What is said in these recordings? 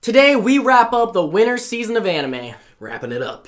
Today we wrap up the winter season of anime. Wrapping it up.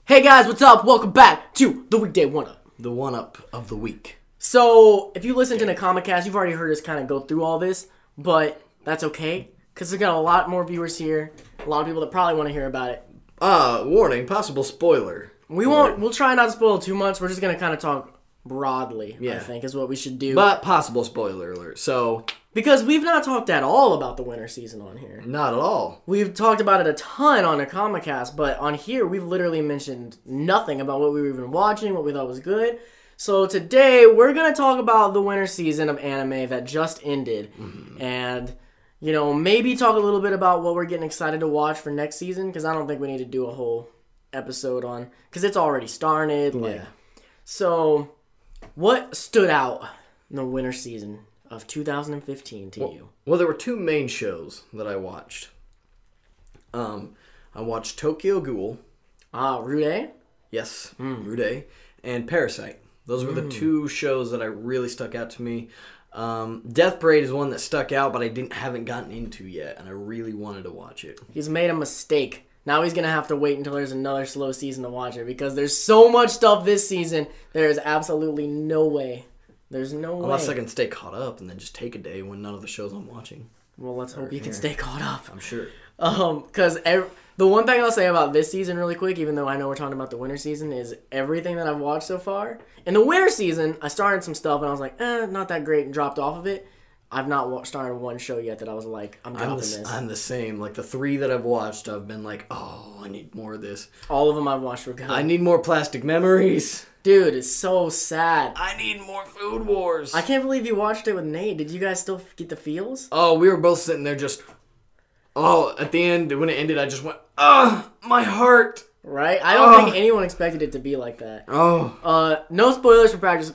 Hey guys, what's up? Welcome back to the Weekday One-Up. The one-up of the week. So, if you listened to the Comic Cast, you've already heard us kind of go through all this, but that's okay, because we've got a lot more viewers here, a lot of people that probably want to hear about it. Warning, possible spoiler. We'll try not to spoil too much, we're just going to kind of talk broadly, Yeah. I think, is what we should do. But possible spoiler alert, so... Because we've not talked at all about the winter season on here. Not at all. We've talked about it a ton on the Comic Cast, but on here we've literally mentioned nothing about what we were even watching, what we thought was good. So today we're going to talk about the winter season of anime that just ended. And, you know, maybe talk a little bit about what we're getting excited to watch for next season, because I don't think we need to do a whole episode on, because it's already started. Yeah. So, what stood out in the winter season of 2015 to you? Well, there were two main shows that I watched. I watched Tokyo Ghoul. Rude? Yes, Rude. And Parasite. Those were the two shows that I really stuck out to me. Death Parade is one that stuck out, but I haven't gotten into yet, and I really wanted to watch it. He's made a mistake. Now he's going to have to wait until there's another slow season to watch it, because there's so much stuff this season, there is absolutely no way. There's no way. Unless I can stay caught up and then just take a day when none of the shows I'm watching. Well, let's hope you can stay caught up. I'm sure. Because the one thing I'll say about this season really quick, even though I know we're talking about the winter season, is everything that I've watched so far. In the winter season, I started some stuff and I was like, not that great, and dropped off of it. I've not started one show yet that I was like, I'm dropping this. I'm the same. Like, the three that I've watched, I've been like, oh, I need more of this. All of them I've watched were good. I need more Plastic Memories. Dude, it's so sad. I need more Food Wars. I can't believe you watched it with Nate. Did you guys still get the feels? Oh, we were both sitting there just... Oh, at the end, when it ended, I just went, my heart. Right? I don't think anyone expected it to be like that. No spoilers for practice.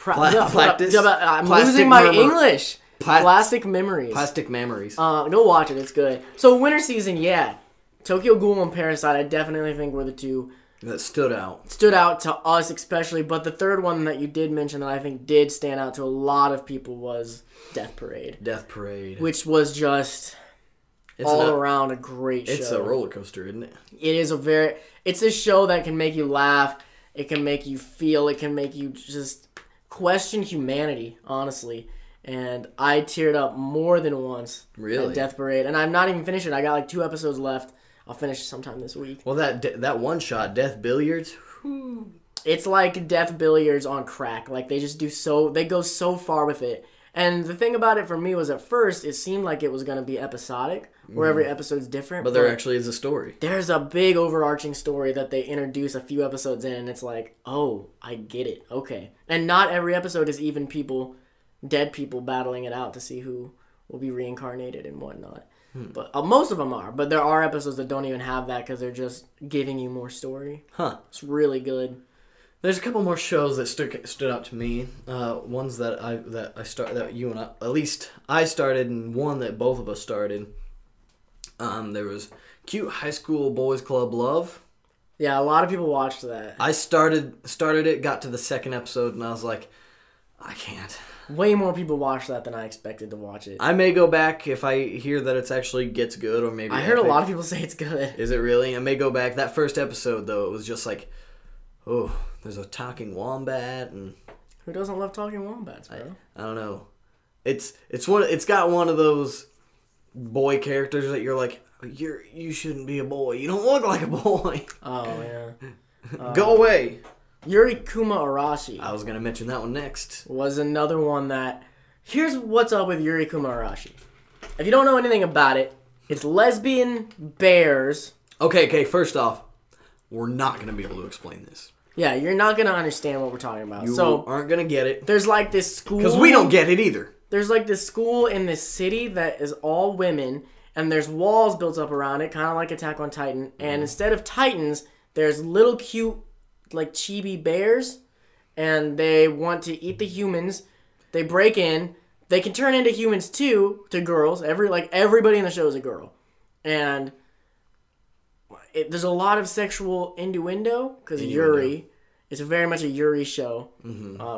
I'm losing my English. Plastic Memories. Plastic Memories. Go watch it. It's good. So winter season, yeah. Tokyo Ghoul and Parasite, I definitely think were the two that stood out. Stood out to us especially. But the third one that you did mention that I think did stand out to a lot of people was Death Parade. Death Parade. Which was just... all around a great show. It's a roller coaster, isn't it? It is it's a show that can make you laugh. It can make you feel. It can make you just question humanity, honestly. And I teared up more than once. Really? At Death Parade. And I'm not even finished it. I got like 2 episodes left. I'll finish sometime this week. Well, that one shot, Death Billiards. It's like Death Billiards on crack. Like they go so far with it. And the thing about it for me was at first, it seemed like it was going to be episodic, where every episode's different. But there actually is a story. There's a big overarching story that they introduce a few episodes in, and it's like, oh, I get it. Okay. And not every episode is even dead people battling it out to see who will be reincarnated and whatnot. But most of them are. But there are episodes that don't even have that because they're just giving you more story. Huh. It's really good. There's a couple more shows that stood out to me. Ones that I started, and one that both of us started. There was Cute High School Boys Club Love. Yeah, a lot of people watched that. I started it, got to the second episode, and I was like, I can't. Way more people watched that than I expected to watch it. I may go back if I hear that it actually gets good, or maybe I heard a lot of people say it's good. Is it really? I may go back. That first episode, though, it was just like, oh, there's a talking wombat, and who doesn't love talking wombats, bro? I don't know. It's got one of those boy characters that you're like, you shouldn't be a boy. You don't look like a boy. Oh yeah. Go away. Yuri Kuma Arashi. I was gonna mention that one next. Was another one that. Here's what's up with Yuri Kuma Arashi. If you don't know anything about it, it's lesbian bears. Okay. First off, we're not gonna be able to explain this. Yeah, you're not going to understand what we're talking about. You aren't going to get it. There's like this school... Because we don't get it either. There's like this school in this city that is all women, and there's walls built up around it, kind of like Attack on Titan. And instead of titans, there's little cute, like chibi bears, and they want to eat the humans. They break in. They can turn into humans too, to girls. Everybody in the show is a girl, and there's a lot of sexual innuendo because Yuri. It's very much a Yuri show,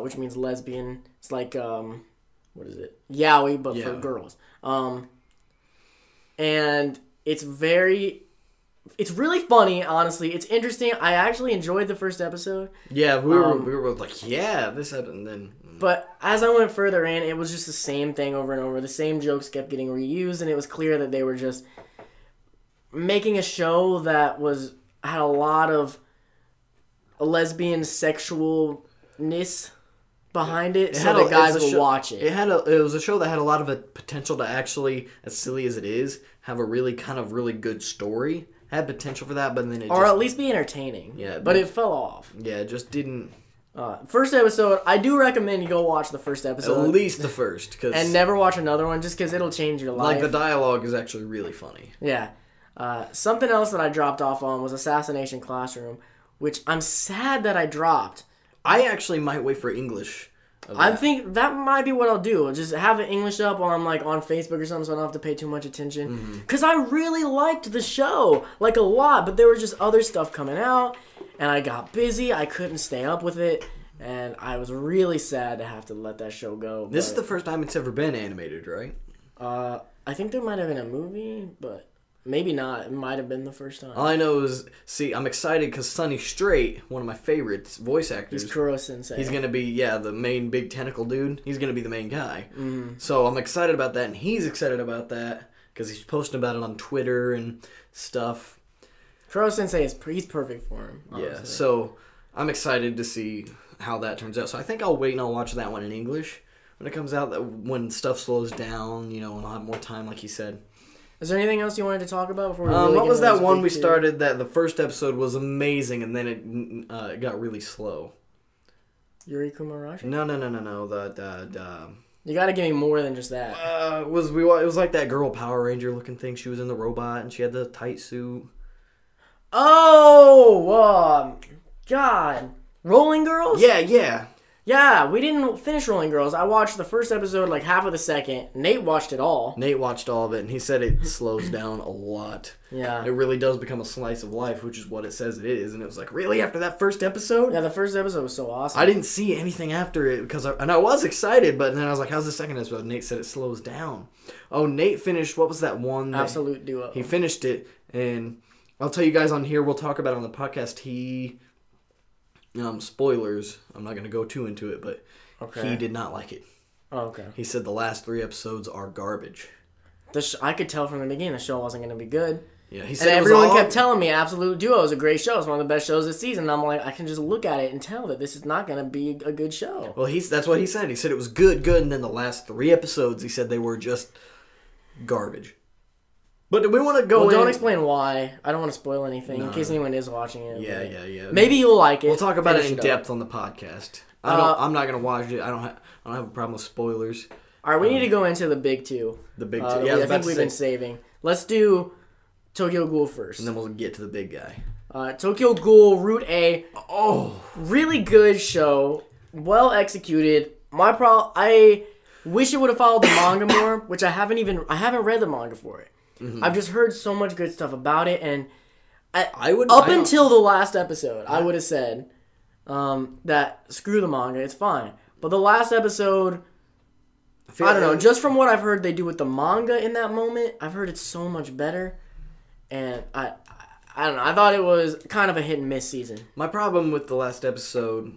which means lesbian. It's like what is it? Yaoi, but for girls. And it's really funny, honestly. It's interesting. I actually enjoyed the first episode. Yeah, we were both like, yeah, this happened, and then... But as I went further in, it was just the same thing over and over. The same jokes kept getting reused, and it was clear that they were just making a show that had a lot of lesbian sexualness behind it, so the guys will watch it. It was a show that had a lot of potential to actually, as silly as it is, have a really good story. Had potential for that, but then at least be entertaining. Yeah, but it fell off. Yeah, it just didn't. First episode, I do recommend you go watch the first episode. At least the first, and never watch another one, just because it'll change your life. Like the dialogue is actually really funny. Yeah. Something else that I dropped off on was Assassination Classroom, which I'm sad that I dropped. I actually might wait for English. I think that might be what I'll do. Just have it English up while I'm like on Facebook or something, so I don't have to pay too much attention. Because I really liked the show, like a lot, but there was just other stuff coming out, and I got busy. I couldn't stay up with it, and I was really sad to have to let that show go. This is the first time it's ever been animated, right? I think there might have been a movie, but... Maybe not. It might have been the first time. All I know is, I'm excited because Sonny Strait, one of my favorites, voice actors. He's Kuro-sensei. He's going to be, the main big tentacle dude. He's going to be the main guy. So I'm excited about that, and he's excited about that because he's posting about it on Twitter and stuff. Kuro-sensei, he's perfect for him, honestly. Yeah, so I'm excited to see how that turns out. So I think I'll wait and I'll watch that one in English when it comes out, when stuff slows down, and I'll have more time, like he said. Is there anything else you wanted to talk about before we really what was that one we started that the first episode was amazing and then it got really slow? Yuri Kumarashi? No. The you got to give me more than just that. It was like that girl Power Ranger looking thing. She was in the robot and she had the tight suit. Oh, God. Rolling Girls? Yeah. Yeah, we didn't finish Rolling Girls. I watched the first episode, like half of the second. Nate watched it all. Nate watched all of it, and he said it slows down a lot. Yeah. It really does become a slice of life, which is what it says it is. And it was like, really? After that first episode? Yeah, the first episode was so awesome. I didn't see anything after it, and I was excited, but then I was like, how's the second episode? Nate said it slows down. Oh, Nate finished, what was that one? Absolute Duo. He finished it, and I'll tell you guys on here, we'll talk about it on the podcast. Spoilers, I'm not going to go too into it, but... Okay. He did not like it. Oh, okay. He said the last 3 episodes are garbage. I could tell from the beginning the show wasn't going to be good. Yeah, he said and everyone kept telling me Absolute Duo is a great show. It's one of the best shows this season. And I'm like, I can just look at it and tell that this is not going to be a good show. Well, that's what he said. He said it was good, and then the last 3 episodes, he said they were just garbage. But do we want to go in? Don't explain why. I don't want to spoil anything in case anyone is watching it. Yeah. Maybe you'll like it. We'll talk about it in depth on the podcast. I'm not gonna watch it. I don't have a problem with spoilers. All right, we need to go into the big two. The big two. Yeah, I think we've been saving. Let's do Tokyo Ghoul first, and then we'll get to the big guy. Tokyo Ghoul Route A. Oh, really good show. Well executed. I wish it would have followed the manga more, which I haven't read the manga for it. Mm-hmm. I've just heard so much good stuff about it, and until the last episode, I would have said. That screw the manga, it's fine. But the last episode, I don't know, just from what I've heard they do with the manga in that moment, I've heard it's so much better. And I don't know, I thought it was kind of a hit and miss season. My problem with the last episode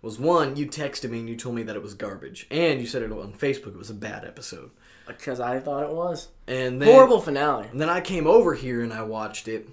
was, one, you texted me and you told me that it was garbage. And you said it on Facebook it was a bad episode. Because I thought it was. And then, horrible finale. And then I came over here and I watched it.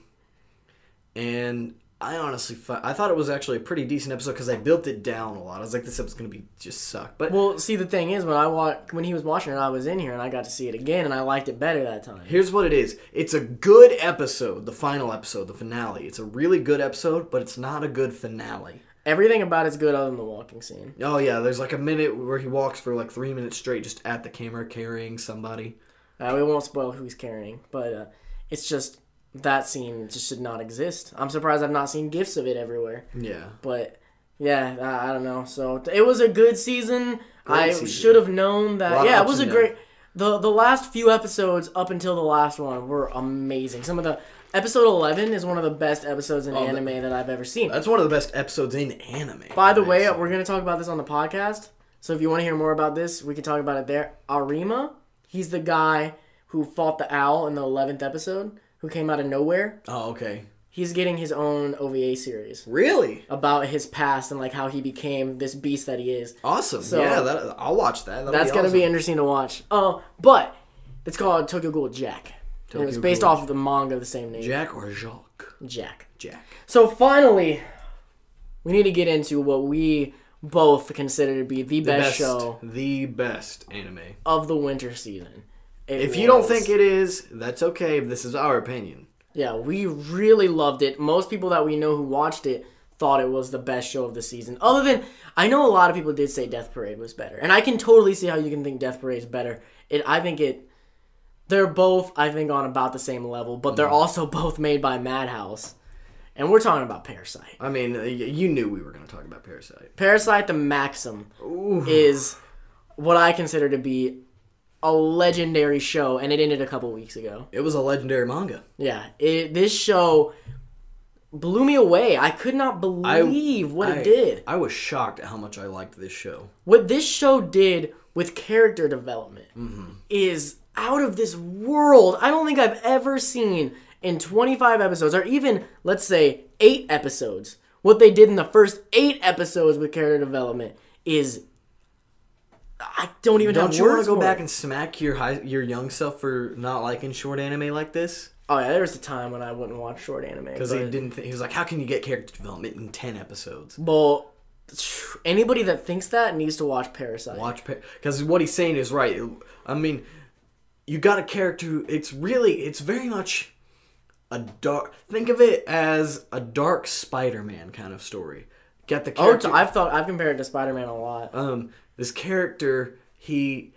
And... I honestly thought it was actually a pretty decent episode because I built it down a lot. I was like, this episode's going to be just suck. But well, see, the thing is, when he was watching it, I was in here and I got to see it again, and I liked it better that time. Here's what it is. It's a good episode, the final episode, the finale. It's a really good episode, but it's not a good finale. Everything about it's good other than the walking scene. Oh, yeah. There's like a minute where he walks for like 3 minutes straight just at the camera carrying somebody. We won't spoil who he's carrying, but it's just that scene just should not exist. I'm surprised I've not seen gifs of it everywhere. Yeah. But yeah, I don't know. So it was a good season. I should have known that. Yeah, it was a great. The last few episodes up until the last one were amazing. Some of the episode 11 is one of the best episodes in anime that I've ever seen. That's one of the best episodes in anime. By the way, we're going to talk about this on the podcast. So if you want to hear more about this, we can talk about it there. Arima, he's the guy who fought the owl in the 11th episode, who came out of nowhere. Oh, okay. He's getting his own OVA series. Really? About his past and like how he became this beast that he is. Awesome. So, I'll watch that. That's going to be interesting to watch. But it's called Tokyo Ghoul Jack. It was based off of the manga of the same name. Jack or Jacques? Jack. Jack. So finally, we need to get into what we both consider to be the best show. The best anime. Of the winter season. If you don't think it is, that's okay. This is our opinion. Yeah, we really loved it. Most people that we know who watched it thought it was the best show of the season. Other than, I know a lot of people did say Death Parade was better. And I can totally see how you can think Death Parade is better. They're both, I think, on about the same level. But they're also both made by Madhouse. And we're talking about Parasite. I mean, you knew we were going to talk about Parasite. Parasite the Maxim is what I consider to be a legendary show, and it ended a couple weeks ago. It was a legendary manga. Yeah, this show blew me away. I could not believe what it did. I was shocked at how much I liked this show. What this show did with character development is out of this world. I don't think I've ever seen in 25 episodes, or even, let's say, 8 episodes. What they did in the first 8 episodes with character development is... I don't even have words for it. Don't you want to go back and smack your young self for not liking short anime like this? Oh yeah, there was a time when I wouldn't watch short anime. Because he was like, how can you get character development in 10 episodes? Well, anybody that thinks that needs to watch Parasite. Because what he's saying is right. I mean, you got a character, it's very much a dark, think of it as a dark Spider-Man kind of story. Got the character. I've compared it to Spider-Man a lot. This character, he's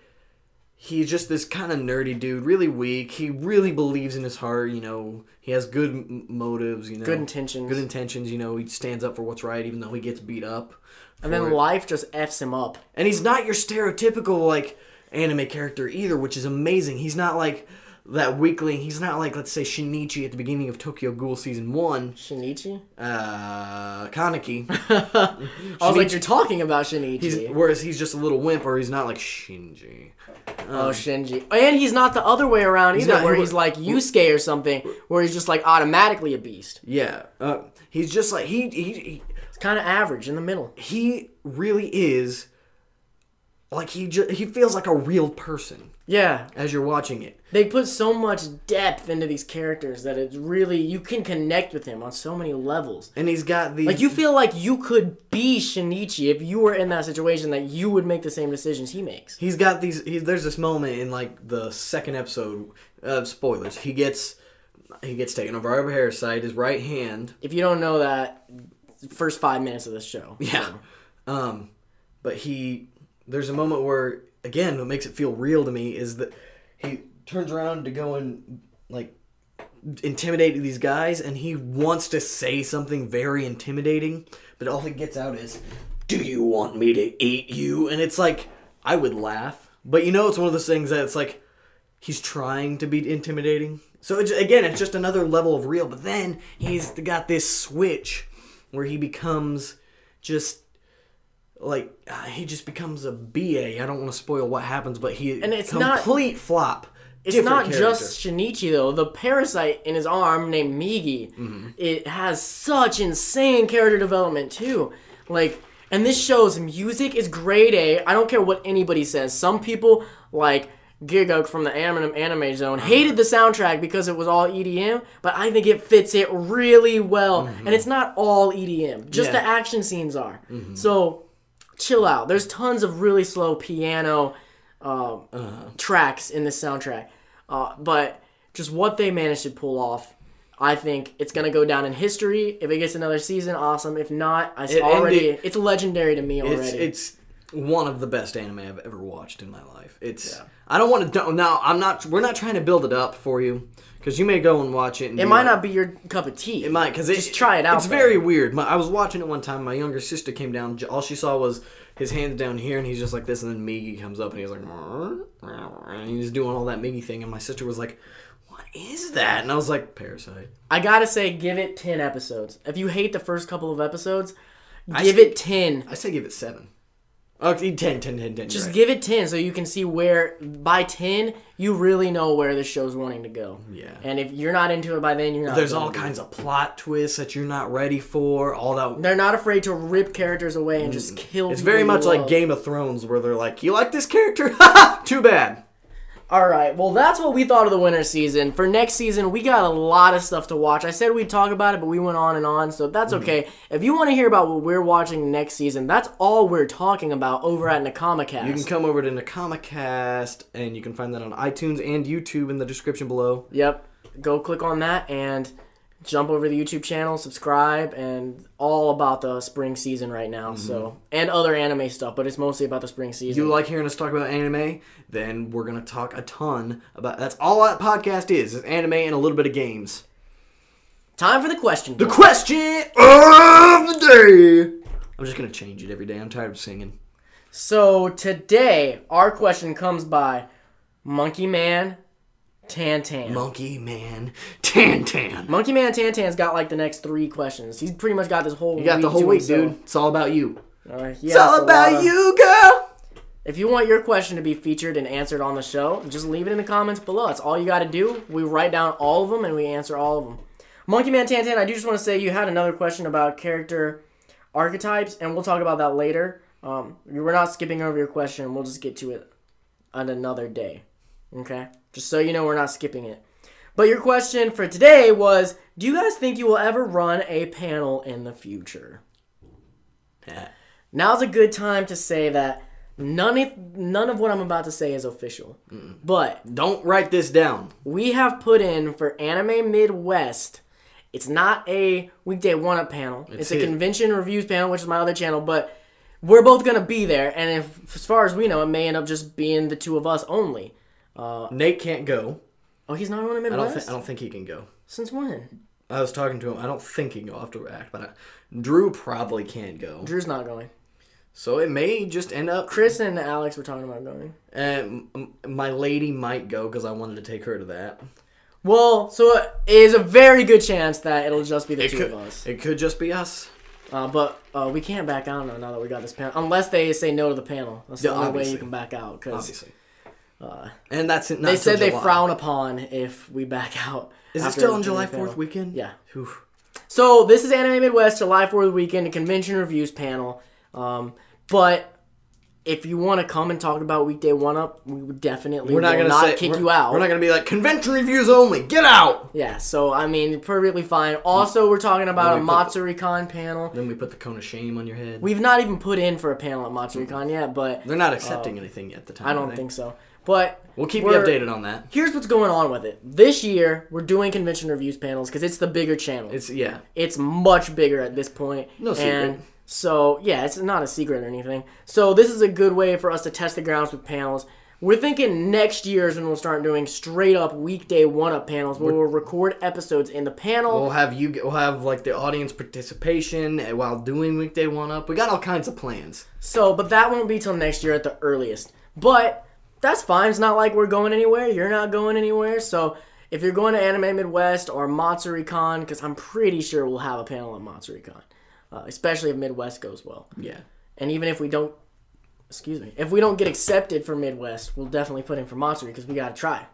just this kind of nerdy dude, really weak. He really believes in his heart, you know. He has good motives, you know. Good intentions. You know. He stands up for what's right, even though he gets beat up. And then life just Fs him up. And he's not your stereotypical, like, anime character either, which is amazing. He's not like that weakling. He's not like, let's say, Shinichi at the beginning of Tokyo Ghoul Season 1. Shinichi? Kaneki. I was like, you're talking about Shinichi. Whereas he's just a little wimp, or he's not like Shinji. Shinji. And he's not the other way around either, where he's like Yusuke or something, where he's just like automatically a beast. Yeah. He's just like, he's kind of average in the middle. He really is, like, he feels like a real person. Yeah. As you're watching it. They put so much depth into these characters that it's really... You can connect with him on so many levels. And he's got these... Like, you feel like you could be Shinichi if you were in that situation, that you would make the same decisions he makes. He's got these... There's this moment in, like, the second episode... spoilers. He gets taken over by a parasite, his right hand. If you don't know that, first 5 minutes of this show. Yeah. So. But there's a moment where... Again, what makes it feel real to me is that he turns around to go and, like, intimidate these guys, and he wants to say something very intimidating, but all he gets out is, "Do you want me to eat you?" And it's like, I would laugh, but you know, it's one of those things that it's like, he's trying to be intimidating. So, it's just another level of real, but then he's got this switch where he becomes just... Like, he just becomes a BA. I don't want to spoil what happens, but it's complete flop. It's not just Shinichi, though. The parasite in his arm, named Migi, it has such insane character development, too. Like, and this show's music is grade A. I don't care what anybody says. Some people, like Giguk from the Anime Zone, hated the soundtrack because it was all EDM, but I think it fits it really well. And it's not all EDM. Just the action scenes are. So... chill out. There's tons of really slow piano tracks in this soundtrack. But just what they managed to pull off, I think it's going to go down in history. If it gets another season, awesome. If not, it's legendary to me already. one of the best anime I've ever watched in my life. It's I don't want to now. We're not trying to build it up for you because you may go and watch it. And it might not be your cup of tea. It might because just try it out. It's very weird. I was watching it one time. My younger sister came down. All she saw was his hands down here, and he's just like this. And then Miggy comes up, and he's like, and he's doing all that Miggy thing. And my sister was like, "What is that?" And I was like, "Parasite." I gotta say, give it 10 episodes. If you hate the first couple of episodes, give it 10. I say give it 7. Oh, 10. Just give it 10 so you can see where, by 10, you really know where the show's wanting to go. Yeah. And if you're not into it by then, you're not. There's all kinds of plot twists that you're not ready for. All that. They're not afraid to rip characters away and just kill. It's very much like Game of Thrones, where they're like, "You like this character? Ha! Too bad." All right, well, that's what we thought of the winter season. For next season, we got a lot of stuff to watch. I said we'd talk about it, but we went on and on, so that's okay. If you want to hear about what we're watching next season, that's all we're talking about over at NakamaCast. You can come over to NakamaCast, and you can find that on iTunes and YouTube in the description below. Yep. Go click on that and jump over to the YouTube channel, subscribe, and all about the spring season right now. So, and other anime stuff, but it's mostly about the spring season. You like hearing us talk about anime? Then we're going to talk a ton about... That's all that podcast is anime and a little bit of games. Time for the question. The question of the day! I'm just going to change it every day. I'm tired of singing. So, today, our question comes by Monkey Man Tantan. Monkey Man Tantan. Monkey Man Tantan's got like the next 3 questions. He's pretty much got this whole week. You got the whole week, dude. It's all about you. It's all about you, girl. If you want your question to be featured and answered on the show, just leave it in the comments below. That's all you got to do. We write down all of them and we answer all of them. Monkey Man Tantan, I do just want to say you had another question about character archetypes, and we'll talk about that later. We're not skipping over your question. We'll just get to it on another day. Okay? Just so you know, we're not skipping it. But your question for today was, do you guys think you will ever run a panel in the future? Yeah. Now's a good time to say that none of what I'm about to say is official. But don't write this down. We have put in for Anime Midwest. It's not a Weekday 1-Up panel. It's a convention reviews panel, which is my other channel, but we're both going to be there. And as far as we know, it may end up just being the 2 of us only. Nate can't go. Oh, he's not going to Midwest? I don't think he can go. Since when? I was talking to him. I don't think he can go. I'll have to react. But Drew probably can't go. Drew's not going. So it may just end up... Chris and Alex were talking about going. And my lady might go because I wanted to take her to that. Well, so it is a very good chance that it'll just be the 2 of us. It could just be us. But we can't back out now that we got this panel. Unless they say no to the panel. That's the only way you can back out. Obviously. And that's it. They said they frown upon if we back out. Is it still on July 4th weekend? Yeah. Oof. So this is Anime Midwest, July 4th weekend, a convention reviews panel. But if you want to come and talk about Weekday 1-Up, we would definitely not kick you out. We're not going to be like, convention reviews only, get out! Yeah, so, I mean, perfectly fine. Also, we're talking about a Matsuri-Con panel. Then we put the cone of shame on your head. We've not even put in for a panel at Matsuri-Con yet, but... They're not accepting anything yet at the time. I don't think so. But... We'll keep you updated on that. Here's what's going on with it. This year, we're doing convention reviews panels because it's the bigger channel. It's much bigger at this point. No secret. So, yeah, it's not a secret or anything. So, this is a good way for us to test the grounds with panels. We're thinking next year is when we'll start doing straight-up Weekday 1-Up panels where we'll record episodes in the panel. We'll have like, the audience participation while doing Weekday 1-Up. We got all kinds of plans. So, but that won't be till next year at the earliest. But that's fine. It's not like we're going anywhere. You're not going anywhere. So, if you're going to Anime Midwest or Matsuri-Con, because I'm pretty sure we'll have a panel at Matsuri-Con. Especially if Midwest goes well. Yeah. And even if we don't, if we don't get accepted for Midwest, we'll definitely put in for Matsuri because we got to try.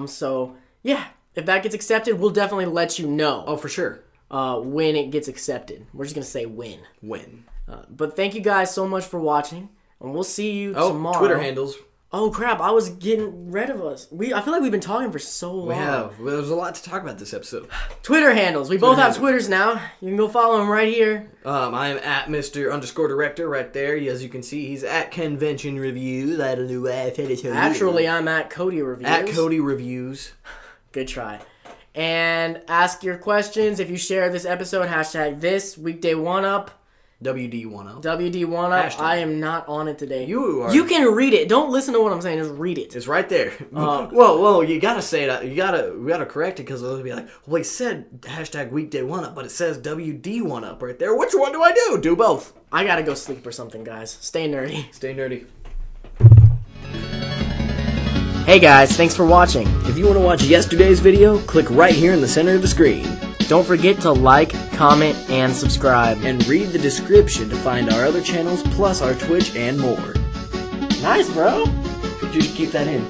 So, yeah, if that gets accepted, we'll definitely let you know. Oh, for sure. When it gets accepted. We're just going to say when. When. But thank you guys so much for watching, and we'll see you tomorrow. Twitter handles. Oh, crap, I was getting rid of us. I feel like we've been talking for so long. We have. Well, there's a lot to talk about this episode. Twitter handles. We both have Twitters now. You can go follow them right here. I am at Mr._Director right there. As you can see, he's at Convention Reviews. I don't know why I said it so. Actually, I'm at Cody Reviews. At Cody Reviews. Good try. And ask your questions. If you share this episode, hashtag this, Weekday 1-Up. WD10. WD1 up. Hashtag. I am not on it today. You are. You can read it. Don't listen to what I'm saying. Just read it. It's right there. Whoa, you gotta say that. We gotta correct it because they'll be like, well, he said hashtag weekday 1up, but it says WD 1up right there. Which one do I do? Do both. I gotta go sleep or something, guys. Stay nerdy. Stay nerdy. Hey guys, thanks for watching. If you want to watch yesterday's video, click right here in the center of the screen. Don't forget to like, comment, and subscribe. And read the description to find our other channels, plus our Twitch and more. Nice, bro. You should keep that in.